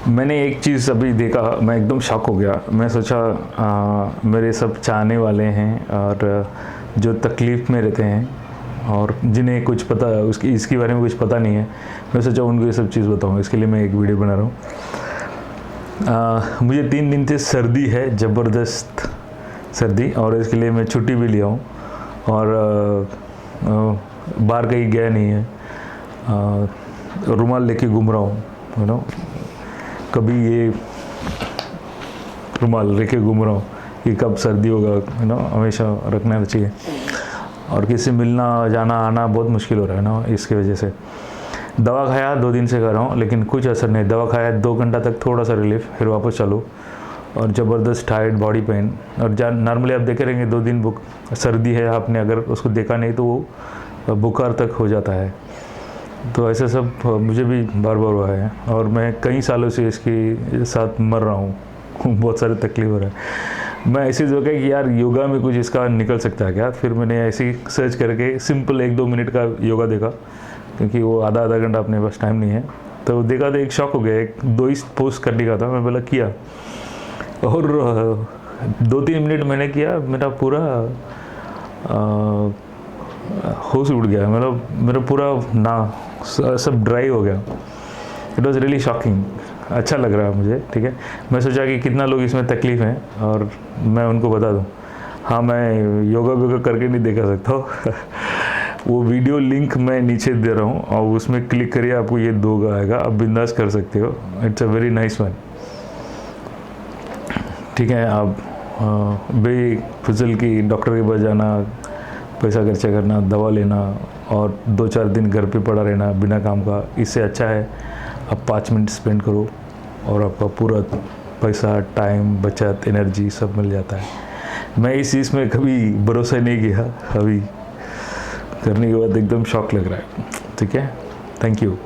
मैंने एक चीज़ अभी देखा, मैं एकदम शॉक हो गया। मैं सोचा मेरे सब चाहने वाले हैं और जो तकलीफ़ में रहते हैं और जिन्हें कुछ पता उसकी इसके बारे में कुछ पता नहीं है, मैं सोचा उनको ये सब चीज़ बताऊँ। इसके लिए मैं एक वीडियो बना रहा हूँ। मुझे 3 दिन से सर्दी है, ज़बरदस्त सर्दी, और इसके लिए मैं छुट्टी भी लिया हूँ और बाहर कहीं गया नहीं है। रुमाल लेके घूम रहा हूँ, यू नो। कभी ये रुमाल लेके घूम रहा हूँ कि कब सर्दी होगा, यू नो, हमेशा रखना चाहिए। और किसी मिलना जाना आना बहुत मुश्किल हो रहा है ना, इसकी वजह से। दवा खाया 2 दिन से कर रहा हूँ, लेकिन कुछ असर नहीं। दवा खाया 2 घंटा तक थोड़ा सा रिलीफ, फिर वापस चालू, और ज़बरदस्त टायर्ड, बॉडी पेन। और नॉर्मली आप देखे रहेंगे 2 दिन सर्दी है, आपने अगर उसको देखा नहीं तो वो बुखार तक हो जाता है। तो ऐसे सब मुझे भी बार बार हुआ है और मैं कई सालों से इसके साथ मर रहा हूँ। बहुत सारे तकलीफ हो रहा है। मैं ऐसे सोचा कि यार योगा में कुछ इसका निकल सकता है क्या। फिर मैंने ऐसे ही सर्च करके सिंपल 1-2 मिनट का योगा देखा, क्योंकि वो आधा घंटा अपने पास टाइम नहीं है। तो देखा तो एक शॉक हो गया। 2 ही पोस्ट करने का था, मैं बोला किया, और 2-3 मिनट मैंने किया, मेरा पूरा होश उड़ गया। मतलब मेरा पूरा ना सब ड्राई हो गया। It was really shocking. अच्छा लग रहा है मुझे, ठीक है। मैं सोचा कि कितना लोग इसमें तकलीफ़ हैं और मैं उनको बता दूं। हाँ, मैं योगा वोगा करके नहीं दिखा सकता हूँ। वो वीडियो लिंक मैं नीचे दे रहा हूँ और उसमें क्लिक करिए, आपको ये 2 आएगा, आप बिंदास कर सकते हो। It's a very nice one, ठीक है। आप बेफिजल की डॉक्टर के पास जाना, पैसा खर्चा करना, दवा लेना और 2-4 दिन घर पे पड़ा रहना बिना काम का, इससे अच्छा है आप 5 मिनट स्पेंड करो और आपका पूरा पैसा, टाइम, बचत, एनर्जी सब मिल जाता है। मैं इस चीज़ में कभी भरोसा नहीं किया, अभी करने के बाद एकदम शॉक लग रहा है, ठीक है। Thank you.